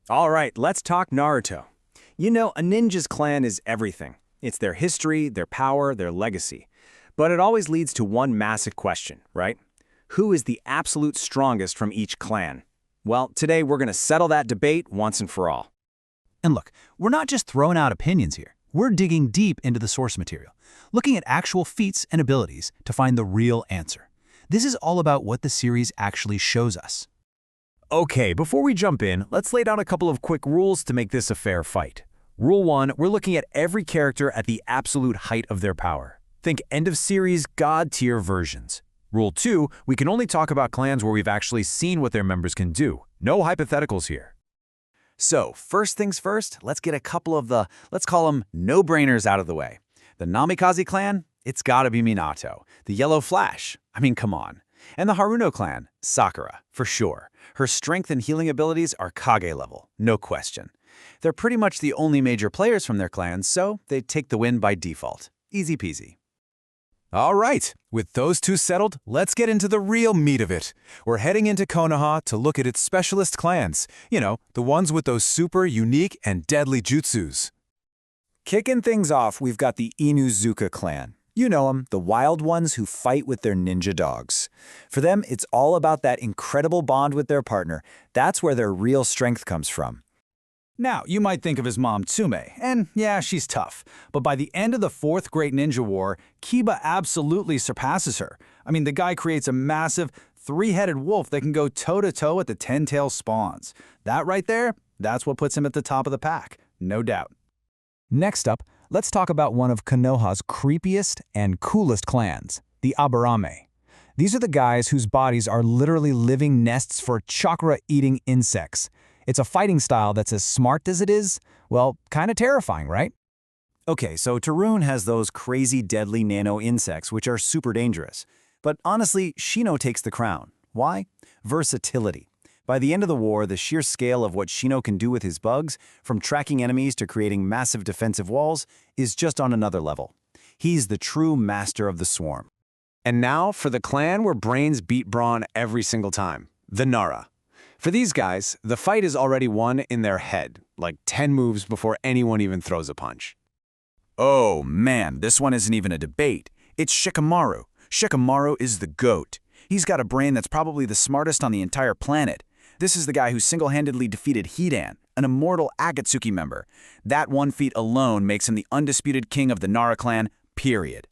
All right, let's talk Naruto. You know, a ninja's clan is everything. It's their history, their power, their legacy. But it always leads to one massive question, right? Who is the absolute strongest from each clan? Well, today we're going to settle that debate once and for all. And look, we're not just throwing out opinions here. We're digging deep into the source material, looking at actual feats and abilities to find the real answer. This is all about what the series actually shows us. Okay, before we jump in, let's lay down a couple of quick rules to make this a fair fight. Rule 1, we're looking at every character at the absolute height of their power. Think end-of-series, god-tier versions. Rule 2, we can only talk about clans where we've actually seen what their members can do. No hypotheticals here. So, first things first, let's get a couple of the, let's call them no-brainers out of the way. The Namikaze clan? It's gotta be Minato. The Yellow Flash? I mean, come on. And the Haruno clan? Sakura, for sure. Her strength and healing abilities are Kage level, no question. They're pretty much the only major players from their clans, so they take the win by default. Easy peasy. All right, with those two settled, let's get into the real meat of it. We're heading into Konoha to look at its specialist clans. You know, the ones with those super unique and deadly jutsus. Kicking things off, we've got the Inuzuka clan. You know them, the wild ones who fight with their ninja dogs. For them, it's all about that incredible bond with their partner. That's where their real strength comes from. Now, you might think of his mom, Tsume, and yeah, she's tough. But by the end of the Fourth Great Ninja War, Kiba absolutely surpasses her. I mean, the guy creates a massive, three-headed wolf that can go toe-to-toe with the ten-tailed spawns. That right there, that's what puts him at the top of the pack, no doubt. Next up, let's talk about one of Konoha's creepiest and coolest clans, the Aburame. These are the guys whose bodies are literally living nests for chakra-eating insects. It's a fighting style that's as smart as it is, well, kind of terrifying, right? Okay, so Tarun has those crazy deadly nano insects which are super dangerous. But honestly, Shino takes the crown. Why? Versatility. By the end of the war, the sheer scale of what Shino can do with his bugs, from tracking enemies to creating massive defensive walls, is just on another level. He's the true master of the swarm. And now for the clan where brains beat brawn every single time, the Nara. For these guys, the fight is already won in their head, like 10 moves before anyone even throws a punch. Oh man, this one isn't even a debate. It's Shikamaru. Shikamaru is the GOAT. He's got a brain that's probably the smartest on the entire planet. This is the guy who single-handedly defeated Hidan, an immortal Akatsuki member. That one feat alone makes him the undisputed king of the Nara clan, period.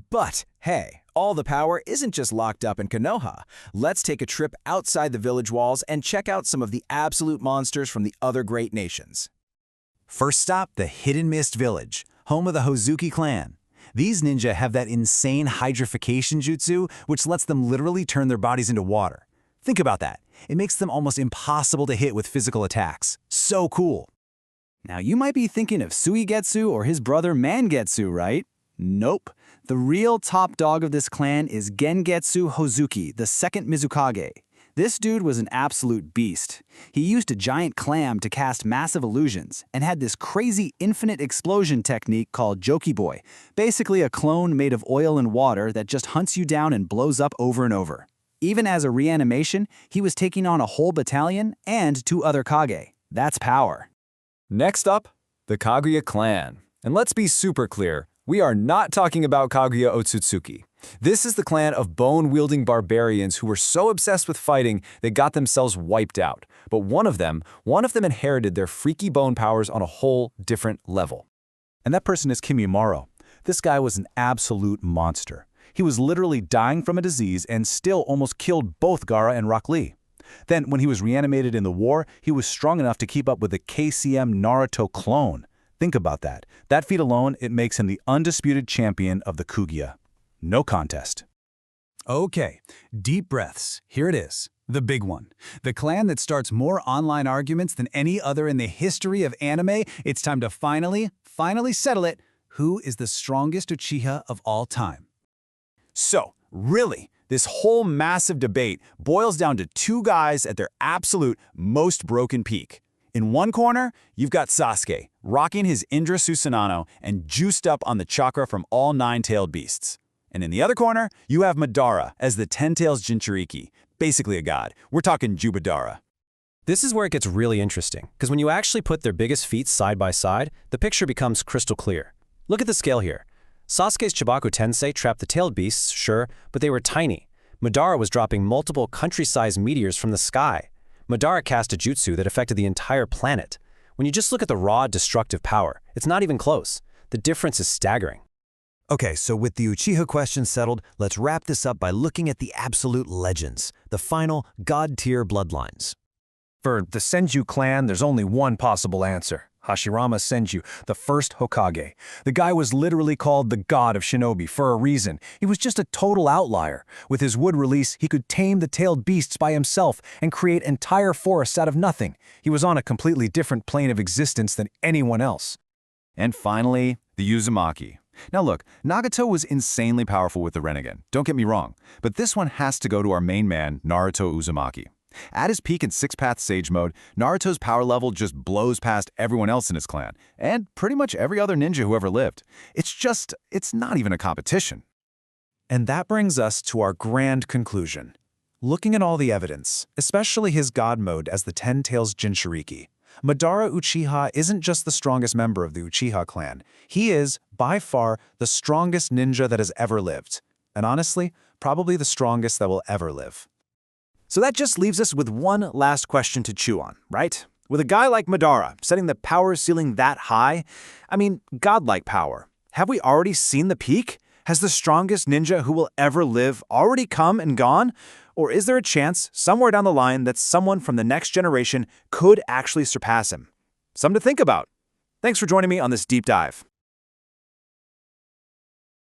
But, hey, all the power isn't just locked up in Konoha. Let's take a trip outside the village walls and check out some of the absolute monsters from the other great nations. First stop, the Hidden Mist Village, home of the Hozuki clan. These ninja have that insane hydrification jutsu, which lets them literally turn their bodies into water. Think about that. It makes them almost impossible to hit with physical attacks. So cool. Now you might be thinking of Suigetsu or his brother Mangetsu, right? Nope. The real top dog of this clan is Gengetsu Hozuki, the second Mizukage. This dude was an absolute beast. He used a giant clam to cast massive illusions and had this crazy infinite explosion technique called Joki Boy, basically a clone made of oil and water that just hunts you down and blows up over and over. Even as a reanimation, he was taking on a whole battalion and 2 other Kage. That's power. Next up, the Kaguya clan. And let's be super clear, we are not talking about Kaguya Otsutsuki. This is the clan of bone-wielding barbarians who were so obsessed with fighting they got themselves wiped out. But one of them inherited their freaky bone powers on a whole different level. And that person is Kimimaro. This guy was an absolute monster. He was literally dying from a disease and still almost killed both Gaara and Rock Lee. Then, when he was reanimated in the war, he was strong enough to keep up with the KCM Naruto clone. Think about that. That feat alone, it makes him the undisputed champion of the Kaguya. No contest. Okay, deep breaths. Here it is. The big one. The clan that starts more online arguments than any other in the history of anime. It's time to finally settle it. Who is the strongest Uchiha of all time? So, really, this whole massive debate boils down to 2 guys at their absolute most broken peak. In one corner, you've got Sasuke, rocking his Indra Susanoo and juiced up on the chakra from all 9-tailed beasts. And in the other corner, you have Madara as the 10 tails Jinchuriki, basically a god. We're talking Jubadara. This is where it gets really interesting, because when you actually put their biggest feats side by side, the picture becomes crystal clear. Look at the scale here. Sasuke's Chibaku Tensei trapped the tailed beasts, sure, but they were tiny. Madara was dropping multiple country-sized meteors from the sky. Madara cast a jutsu that affected the entire planet. When you just look at the raw, destructive power, it's not even close. The difference is staggering. Okay, so with the Uchiha question settled, let's wrap this up by looking at the absolute legends, the final god-tier bloodlines. For the Senju clan, there's only one possible answer. Hashirama Senju, the first Hokage. The guy was literally called the god of shinobi for a reason. He was just a total outlier. With his wood release, he could tame the tailed beasts by himself and create entire forests out of nothing. He was on a completely different plane of existence than anyone else. And finally, the Uzumaki. Now look, Nagato was insanely powerful with the Rinnegan, don't get me wrong, but this one has to go to our main man, Naruto Uzumaki. At his peak in Six-Path Sage mode, Naruto's power level just blows past everyone else in his clan, and pretty much every other ninja who ever lived. It's not even a competition. And that brings us to our grand conclusion. Looking at all the evidence, especially his god mode as the Ten Tails Jinchuriki, Madara Uchiha isn't just the strongest member of the Uchiha clan. He is, by far, the strongest ninja that has ever lived. And honestly, probably the strongest that will ever live. So that just leaves us with one last question to chew on, right? With a guy like Madara setting the power ceiling that high, I mean, godlike power, have we already seen the peak? Has the strongest ninja who will ever live already come and gone? Or is there a chance, somewhere down the line, that someone from the next generation could actually surpass him? Something to think about. Thanks for joining me on this deep dive.